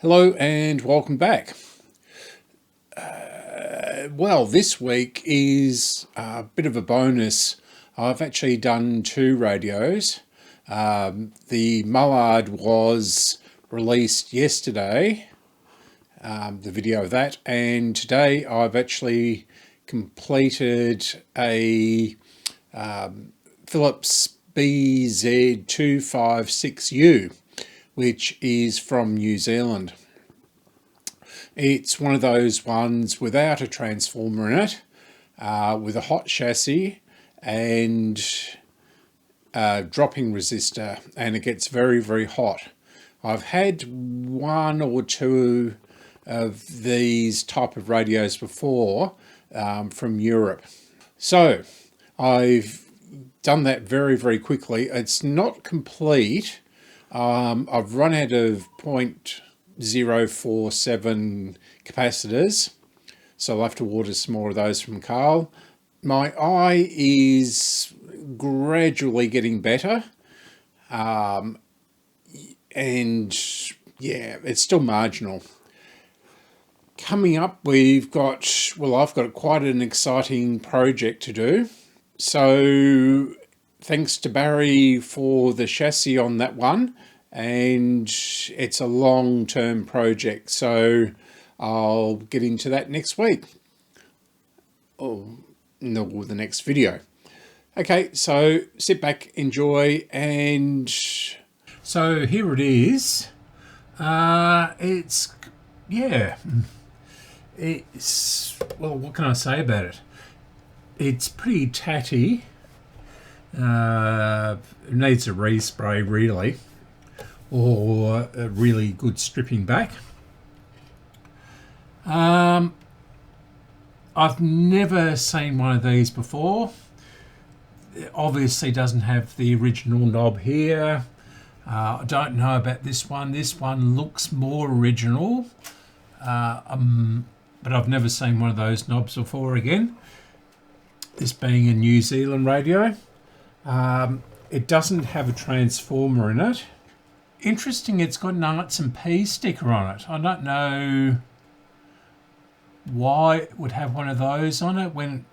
Hello and welcome back. Well, this week is a bit of a bonus. I've actually done two radios. The Mullard was released yesterday, the video of that, and today I've actually completed a Philips BZ256U, which is from New Zealand. It's one of those ones without a transformer in it, with a hot chassis and dropping resistor, and it gets very, very hot. I've had one or two of these type of radios before from Europe. So I've done that very, very quickly. It's not complete. I've run out of 0.047 capacitors, so I'll have to order some more of those from Carl. My eye is gradually getting better, and yeah, it's still marginal. Coming up, I've got quite an exciting project to do. So thanks to Barry for the chassis on that one, and it's a long-term project, so I'll get into that next week. Oh, no, the next video. Okay, so sit back, enjoy, and so here it is. It's well, what can I say about it? It's pretty tatty. It needs a respray really, or a really good stripping back. I've never seen one of these before. It obviously doesn't have the original knob here. I don't know about this one. This one looks more original, but I've never seen one of those knobs before again. This being a New Zealand radio. It doesn't have a transformer in it. Interesting, it's got an Arts and P sticker on it. I don't know why it would have one of those on it, when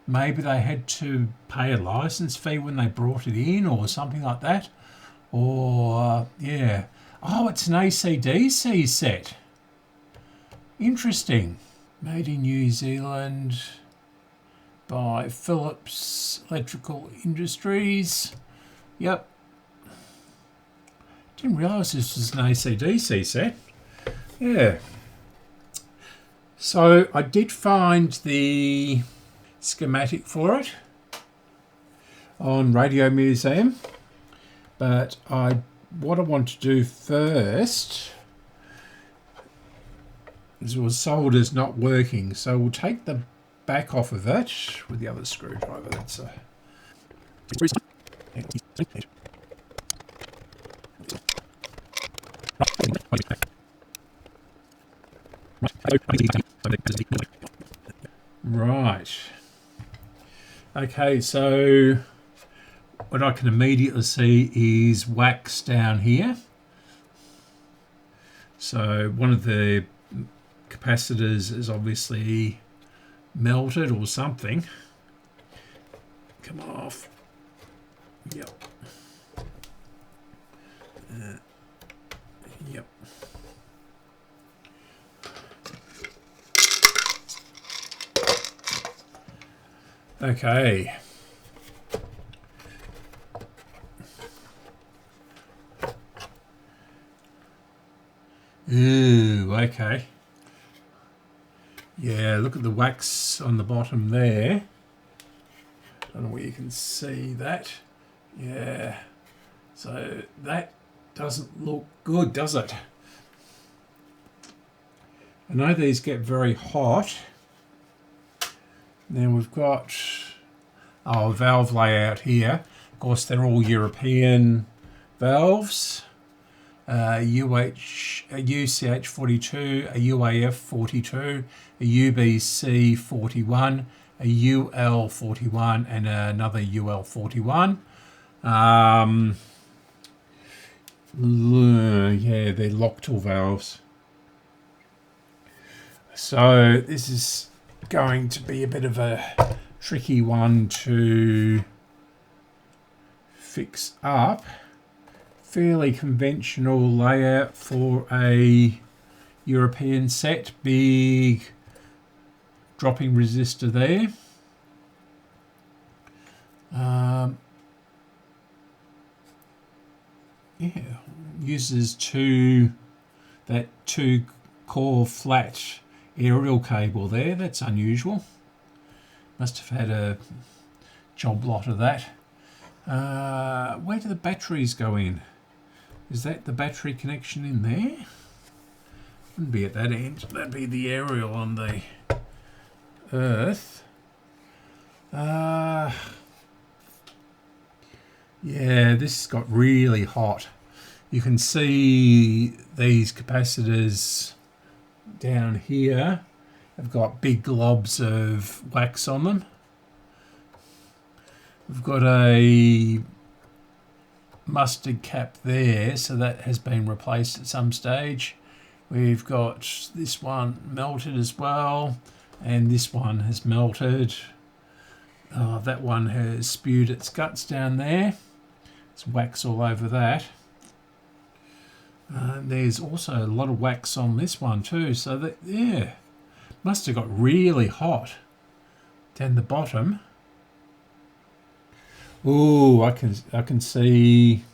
maybe they had to pay a license fee when they brought it in or something like that. Or, yeah. Oh, it's an AC/DC set. Interesting. Made in New Zealand by Philips Electrical Industries. Yep. Didn't realise this was an AC/DC set. Yeah. So I did find the schematic for it on Radio Museum, but what I want to do first is, well, solder's not working, so we'll take the back off of it with the other screwdriver. That's right. Okay, so what I can immediately see is wax down here. So one of the capacitors is obviously melted or something. Come off. Yep. Yep. Okay. Ooh, okay. Yeah, look at the wax on the bottom there. I don't know where you can see that. Yeah. So that doesn't look good, does it? I know these get very hot. Then we've got a valve layout here. Of course, they're all European valves. UCH42, a UAF42, a UBC41, a UL41, and another UL41. Yeah, they're Locktool valves. So this is going to be a bit of a tricky one to fix up. Fairly conventional layout for a European set. Big dropping resistor there. Yeah, uses two core flat aerial cable there. That's unusual. Must have had a job lot of that. Where do the batteries go in? Is that the battery connection in there? Wouldn't be at that end. That'd be the aerial on the earth. Yeah, this got really hot. You can see these capacitors down here have got big globs of wax on them. We've got a mustard cap there, so that has been replaced at some stage. We've got this one melted as well, and this one has melted. That one has spewed its guts down there. There's wax all over that. There's also a lot of wax on this one too, so that, yeah, must have got really hot down the bottom. Oh, I can see.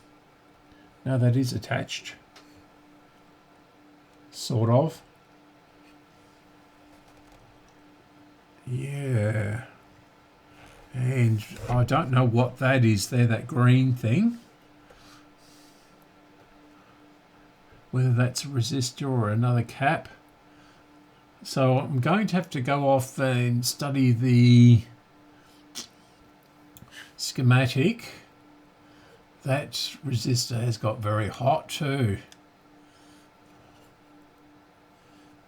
Now that is attached, sort of. Yeah, and I don't know what that is there, that green thing. Whether that's a resistor or another cap. So I'm going to have to go off and study the schematic. That resistor has got very hot too.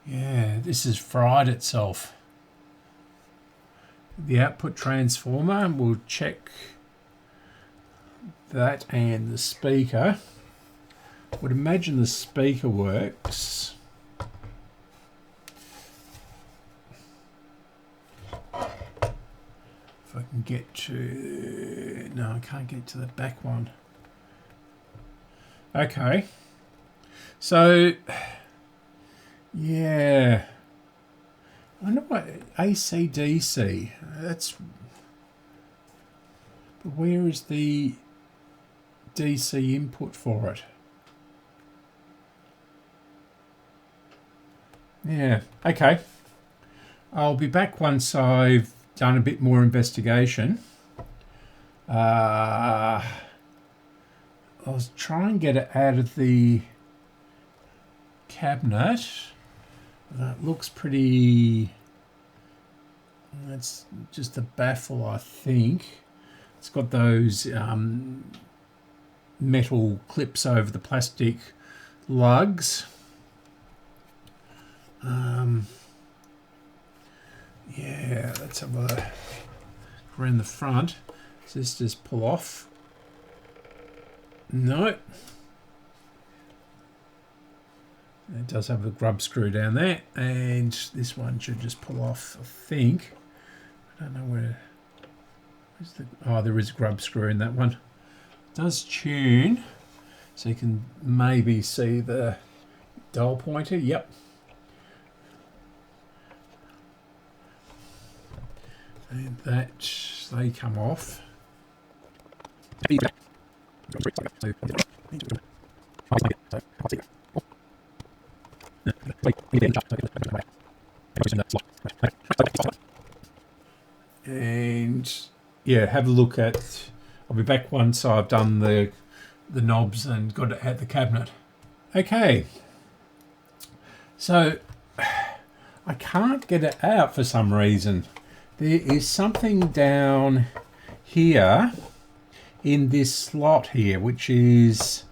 Yeah, this has fried itself. The output transformer, we'll check that, and the speaker. Would imagine the speaker works. If I can get to... No, I can't get to the back one. Okay. So, yeah. I wonder what... AC/DC. That's... But where is the DC input for it? Yeah, okay. I'll be back once I've done a bit more investigation. I'll try and get it out of the cabinet. That looks pretty... That's just a baffle, I think. It's got those metal clips over the plastic lugs. Yeah, let's have a look around the front. Does this just pull off? No. It does have a grub screw down there, and this one should just pull off, I think. I don't know where. Where's the? Oh, there is a grub screw in that one. It does tune, so you can maybe see the dial pointer. Yep. And that, they come off. And yeah, have a look at... I'll be back once I've done the knobs and got it at the cabinet. Okay. So I can't get it out for some reason. There is something down here in this slot here which is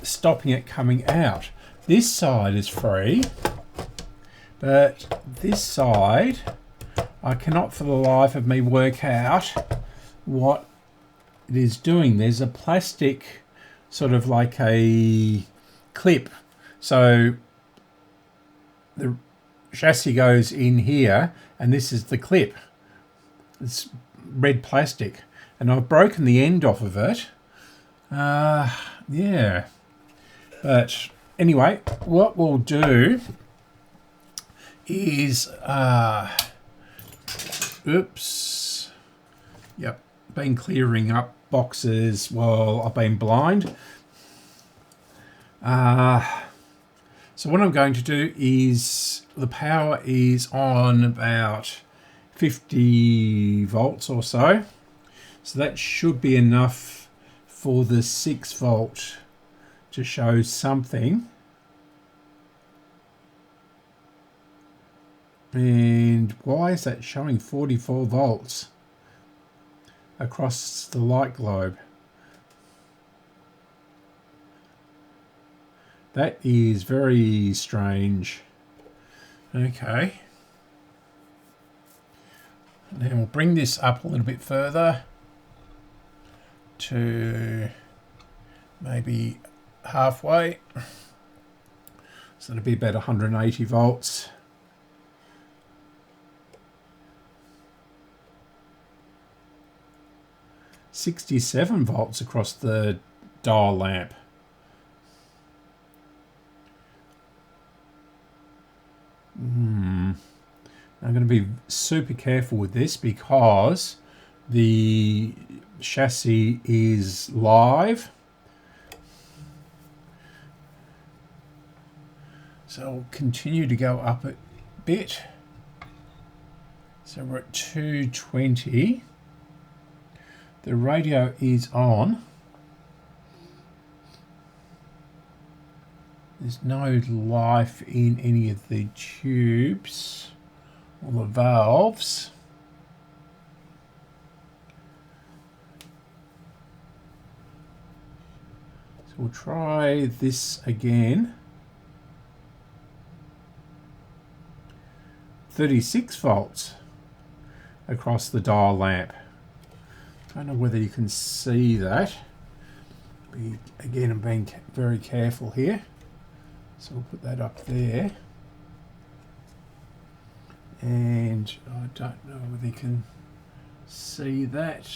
stopping it coming out. This side is free, but this side I cannot for the life of me work out what it is doing. There's a plastic sort of like a clip, so chassis goes in here, and this is the clip. It's red plastic, and I've broken the end off of it. Yeah, but anyway, what we'll do is oops, yep, been clearing up boxes while I've been blind. So what I'm going to do is, the power is on about 50 volts or so. So that should be enough for the 6 volt to show something. And why is that showing 44 volts across the light globe? That is very strange. Okay. Then we'll bring this up a little bit further to maybe halfway. So it'll be about 180 volts. .67 volts across the dial lamp. I'm going to be super careful with this because the chassis is live. So I'll continue to go up a bit. So we're at 220. The radio is on. There's no life in any of the tubes or the valves. So we'll try this again. 36 volts across the dial lamp. I don't know whether you can see that. Again, I'm being very careful here. So we'll put that up there. And I don't know whether you can see that.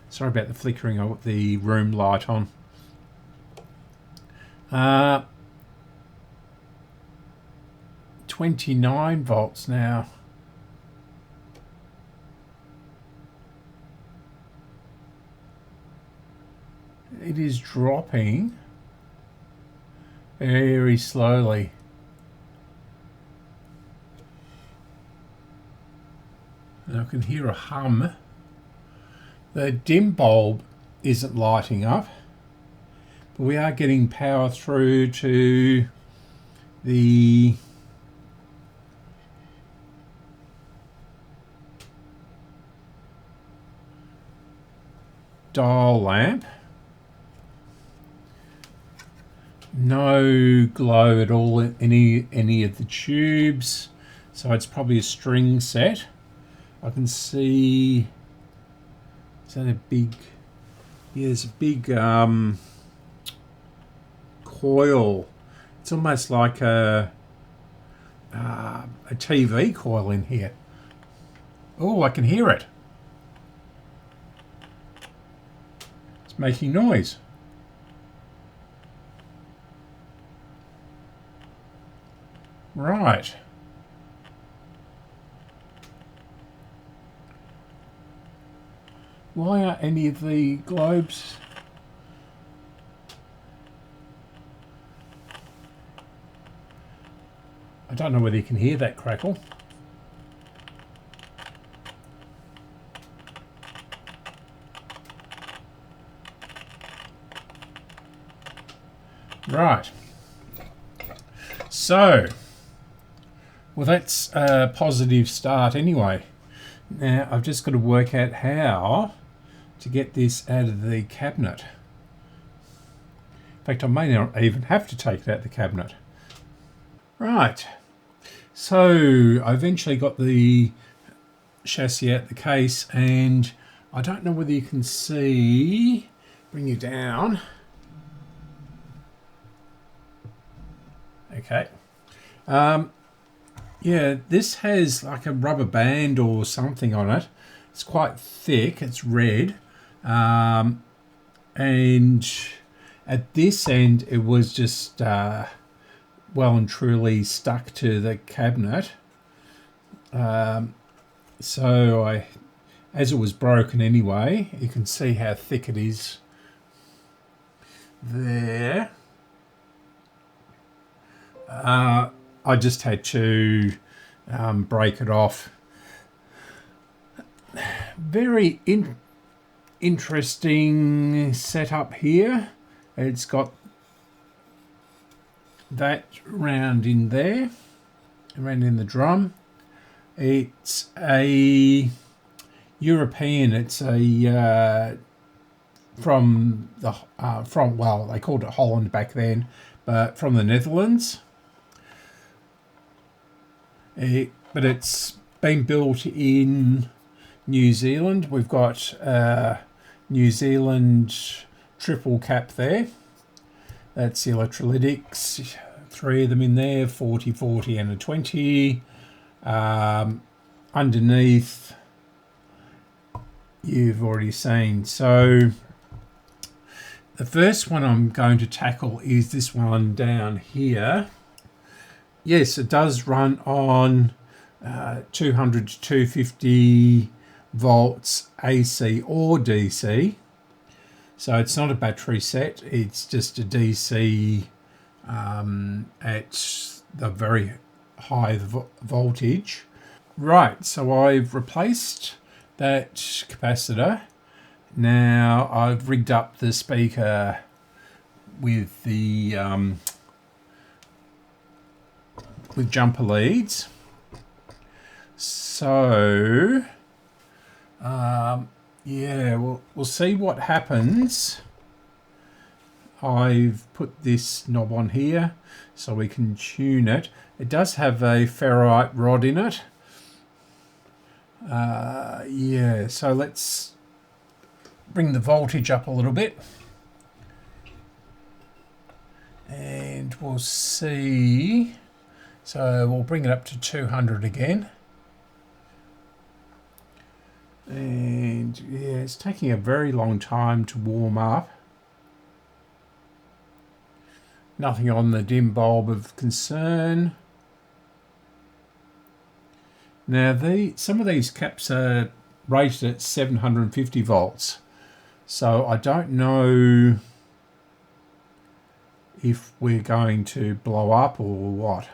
Sorry about the flickering. I've got the room light on. 29 volts now. It is dropping very slowly. And I can hear a hum. The dim bulb isn't lighting up, but we are getting power through to the dial lamp. No glow at all in any of the tubes, so it's probably a string set. I can see, is that a big, yeah, there's a big coil. It's almost like a TV coil in here. Oh, I can hear it. It's making noise. Right. Why aren't any of the globes? I don't know whether you can hear that crackle. Right. So, well, that's a positive start anyway. Now, I've just got to work out how to get this out of the cabinet. In fact, I may not even have to take it out of the cabinet. Right. So, I eventually got the chassis out the case, and I don't know whether you can see, bring you down. Okay. Yeah, this has like a rubber band or something on it. It's quite thick. It's red. And at this end, it was just well and truly stuck to the cabinet. So as it was broken anyway, you can see how thick it is there. I just had to break it off. Very interesting setup here. It's got that round in there, around in the drum. It's a European. It's a from well, they called it Holland back then, but from the Netherlands. But it's been built in New Zealand. We've got New Zealand triple cap there. That's the electrolytics, 3 of them in there, 40, 40 and a 20. Underneath, you've already seen. So the first one I'm going to tackle is this one down here. Yes, it does run on 200 to 250 volts AC or DC. So it's not a battery set, it's just a DC at the very high voltage. Right, so I've replaced that capacitor. Now I've rigged up the speaker with the with jumper leads. So yeah, we'll see what happens. I've put this knob on here so we can tune it. It does have a ferrite rod in it. Yeah, so let's bring the voltage up a little bit. And we'll see. So we'll bring it up to 200 again. And yeah, it's taking a very long time to warm up. Nothing on the dim bulb of concern. Now some of these caps are rated at 750 volts. So I don't know if we're going to blow up or what.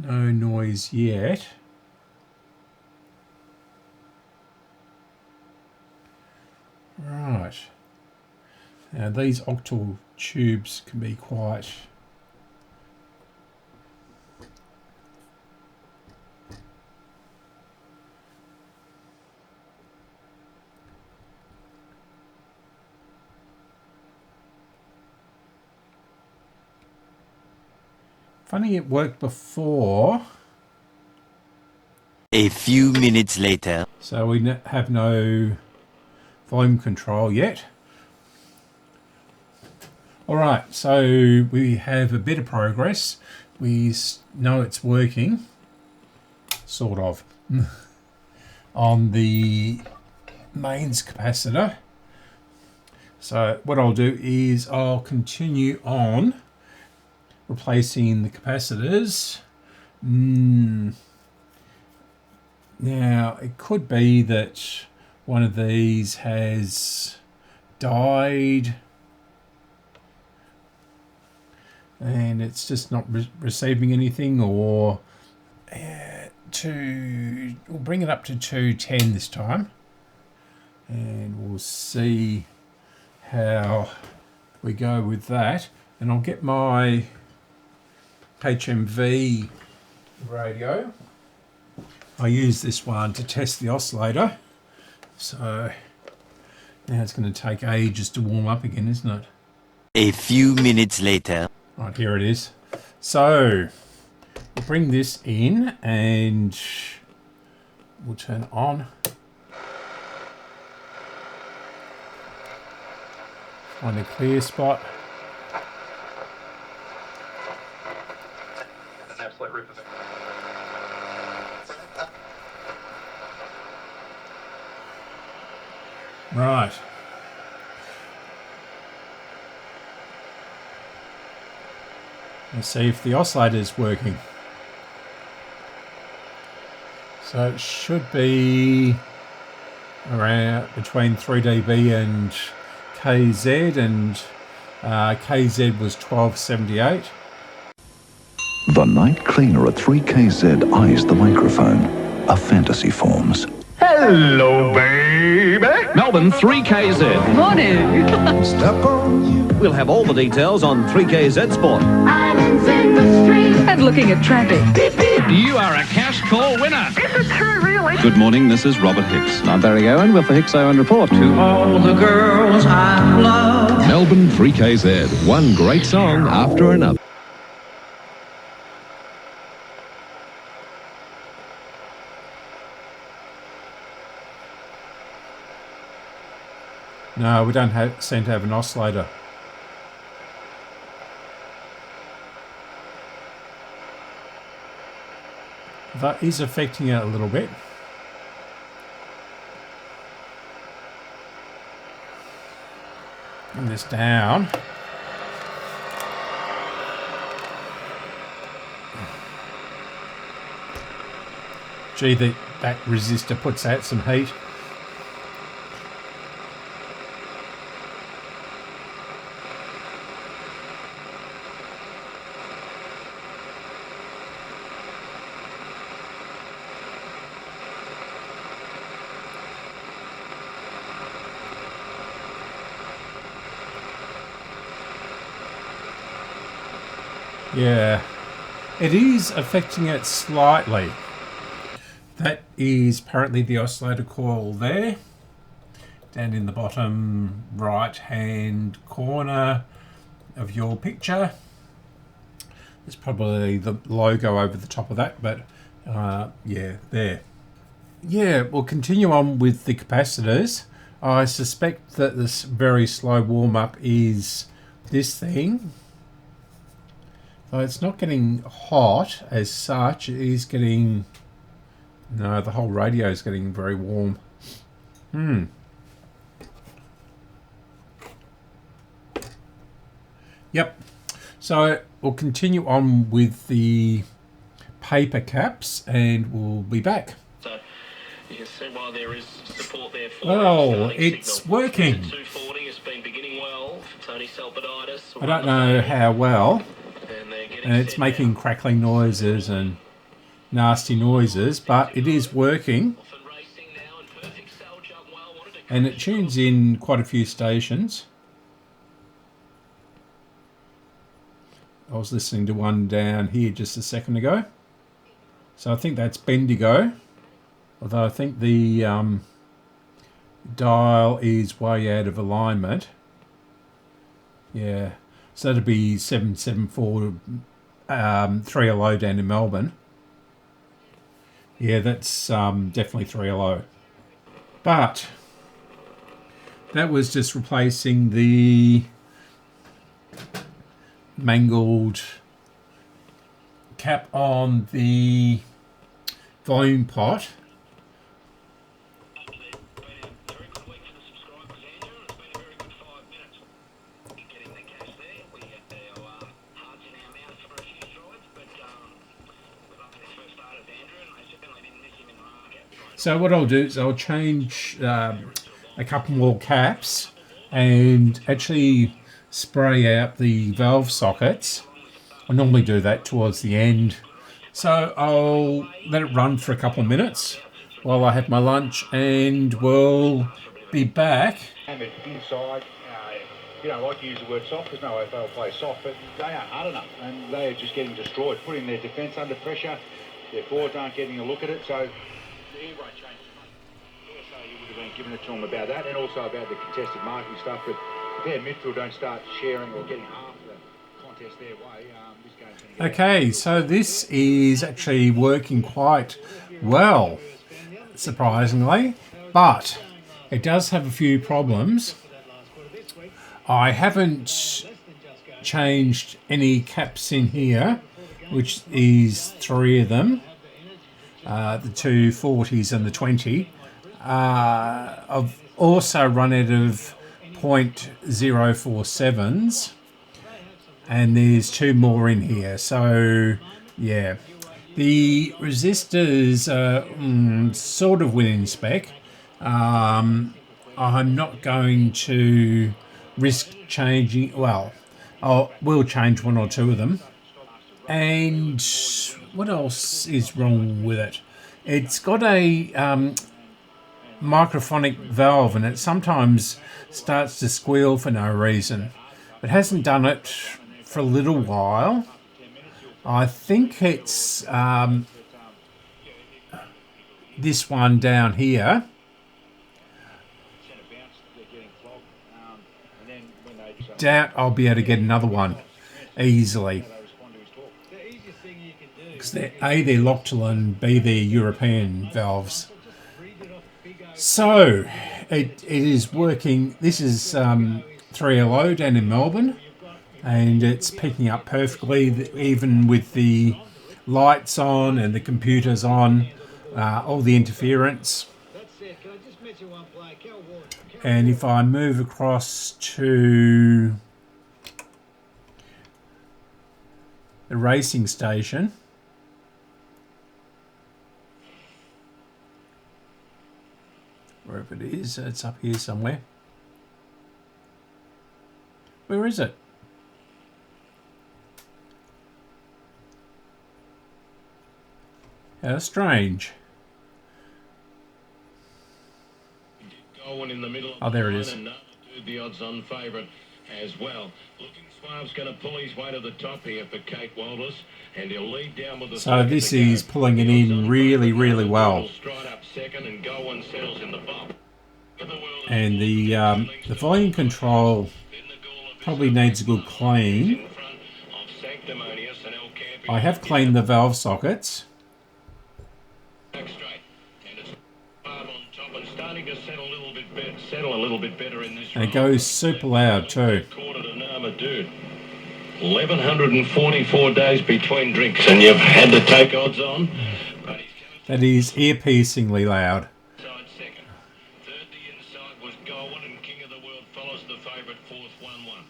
No noise yet. Right. Now these octal tubes can be quite funny. It worked before. A few minutes later. So we have no volume control yet. All right, so we have a bit of progress. We know it's working, sort of, on the mains capacitor. So what I'll do is I'll continue on replacing the capacitors. Now, it could be that one of these has died and it's just not receiving anything, or we'll bring it up to 210 this time, and we'll see how we go with that. And I'll get my HMV radio. I use this one to test the oscillator. So now it's going to take ages to warm up again, isn't it? A few minutes later. Right, here it is. So we'll bring this in and we'll turn it on. Find a clear spot. An absolute rip of it. Right. Let's see if the oscillator is working. So it should be around between 3 dB and KZ, and KZ was 1278. The night cleaner at 3KZ eyes the microphone. A fantasy forms. Hello, baby. Melbourne 3KZ. Morning. Step on you. We'll have all the details on 3KZ Sport. Islands in the street. And looking at traffic. Beep, beep. You are a cash call winner. Is it true, really? Good morning, this is Robert Hicks. I'm Barry Owen with the Hicks Owen Report. To all the girls I love. Melbourne 3KZ. One great song after another. No, we don't seem to have an oscillator. That is affecting it a little bit. Bring this down. Gee, that resistor puts out some heat. Yeah, it is affecting it slightly. That is apparently the oscillator coil there, down in the bottom right hand corner of your picture. There's probably the logo over the top of that, but yeah, there. Yeah, we'll continue on with the capacitors. I suspect that this very slow warm-up is this thing. So it's not getting hot as such, it is getting... No, the whole radio is getting very warm. Yep. So we'll continue on with the paper caps and we'll be back. So you can see why there is support there for well, it's working. 240 has been beginning well for Tony Salpaditis. I don't know how well. And it's making crackling noises and nasty noises, but it is working. And it tunes in quite a few stations. I was listening to one down here just a second ago. So I think that's Bendigo. Although I think the dial is way out of alignment. Yeah. So that'd be 774 3LO down in Melbourne. Yeah, that's definitely 3LO. But that was just replacing the mangled cap on the volume pot. So what I'll do is I'll change a couple more caps and actually spray out the valve sockets. I normally do that towards the end. So I'll let it run for a couple of minutes while I have my lunch and we'll be back. Inside, you don't like to use the word soft, there's no way they'll play soft, but they aren't hard enough and they are just getting destroyed, putting their defence under pressure. Their forwards aren't getting a look at it, so the air rate changed too much. Also, you would have been giving it to them about that and also about the contested marking stuff, but if their midfield don't start sharing or getting half the contest their way, this game's going to get Okay, so this is actually working quite well, surprisingly, but it does have a few problems. I haven't changed any caps in here, which is 3 of them, the 240s and the 20. I've also run out of .047s, and there's 2 more in here. So yeah, the resistors are sort of within spec. I'm not going to risk changing. Well, I will change 1 or 2 of them. And what else is wrong with it? It's got a microphonic valve, and it sometimes starts to squeal for no reason. It hasn't done it for a little while. I think it's this one down here. Doubt I'll be able to get another one easily, because they're locked and B, they're European valves. So it is working. This is 3LO down in Melbourne, and it's picking up perfectly, even with the lights on and the computers on, all the interference. And if I move across to the racing station, wherever it is, it's up here somewhere. Where is it? How strange. In the middle. Oh, there it is. The odds-on favourite as well. Looking Suave's going to pull his way to the top here for Kate Walters, and he'll lead down with the. So this is pulling it in really, really well. And the volume control probably needs a good clean. I have cleaned the valve sockets. Settle a little bit better in this. And it goes super loud too. 1144 days between drinks, and you've had to take odds on. That is ear-piercingly loud. Second. Third, the inside was Goldwyn, and King of the World follows the favourite fourth 1-1.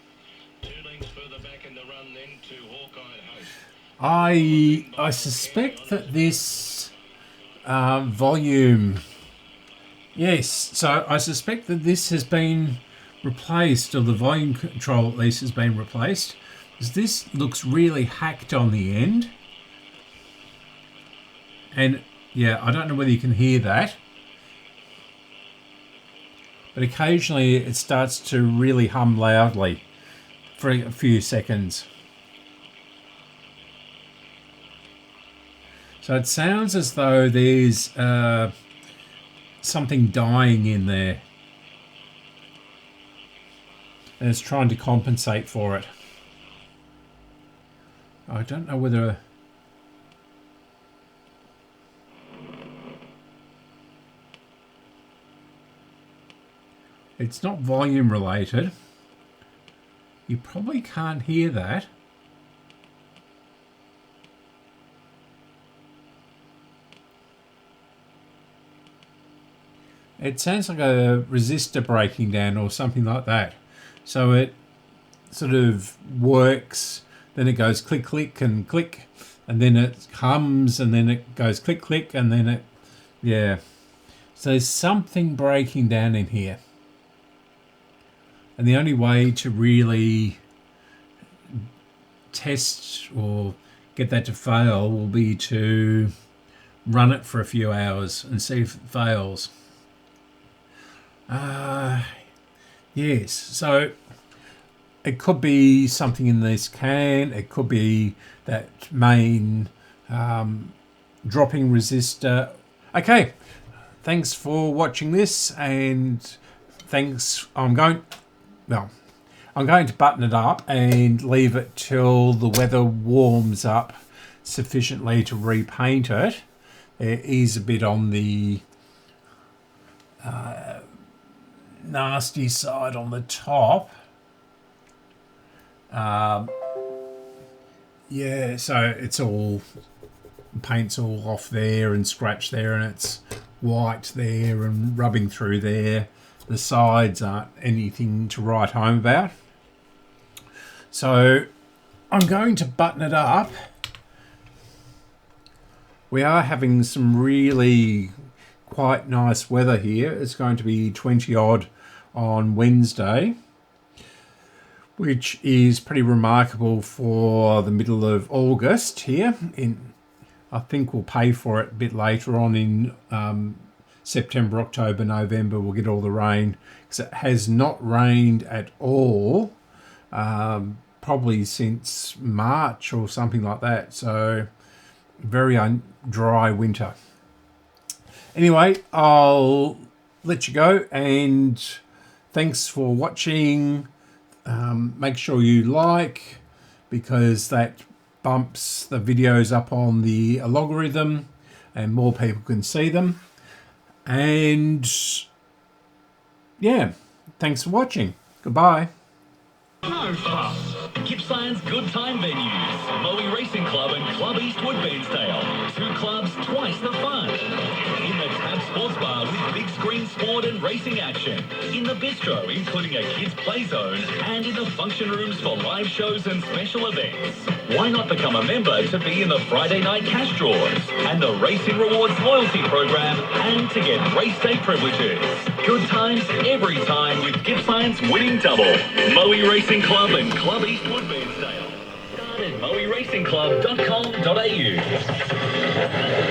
2 lengths further back in the run then to Hawkeye Host. I suspect that this volume. Yes, so I suspect that this has been replaced, or the volume control at least has been replaced, because this looks really hacked on the end. And yeah, I don't know whether you can hear that, but occasionally it starts to really hum loudly for a few seconds. So it sounds as though there's something dying in there, and it's trying to compensate for it. I don't know whether it's not volume related. You probably can't hear that. It sounds like a resistor breaking down or something like that. So it sort of works, then it goes click, click and click, and then it hums, and then it goes click, click, and then it, yeah. So there's something breaking down in here. And the only way to really test or get that to fail will be to run it for a few hours and see if it fails. Yes, so it could be something in this can. It could be that main dropping resistor. Okay, thanks for watching this, and thanks. I'm going to button it up and leave it till the weather warms up sufficiently to repaint it. It is a bit on the nasty side on the top, Yeah, so it's all, paint's all off there and scratched there, and it's white there and rubbing through there. The sides aren't anything to write home about. So I'm going to button it up. We are having some really quite nice weather here. It's going to be 20 odd on Wednesday, which is pretty remarkable for the middle of August here. I think we'll pay for it a bit later on in September, October, November. We'll get all the rain, because it has not rained at all, probably since March or something like that. So very dry winter. Anyway, I'll let you go, and thanks for watching. Make sure you like, because that bumps the videos up on the algorithm and more people can see them. And yeah, thanks for watching. Goodbye. No fuss. Gippsland's good time venues. Moe Racing Club and Club Eastwood Bairnsdale. 2 clubs, twice the fun. In the Tab Sports Bar with big screen sport and racing action. In the bistro, including a kids play zone. And in the function rooms for live shows and special events. Why not become a member to be in the Friday night cash draws and the Racing Rewards loyalty program, and to get race day privileges. Good times every time with Gippsland's winning double. Moe Racing Club and Club Eastwood Bairnsdale. Start at moeracingclub.com.au.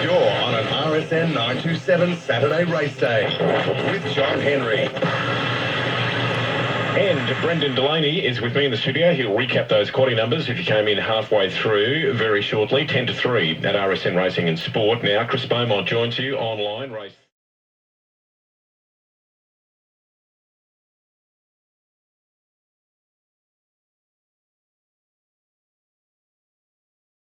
You're on an RSN 927 Saturday race day with John Henry. And Brendan Delaney is with me in the studio. He'll recap those quality numbers if you came in halfway through very shortly. 10-3 at RSN Racing and Sport. Now, Chris Beaumont joins you online. Race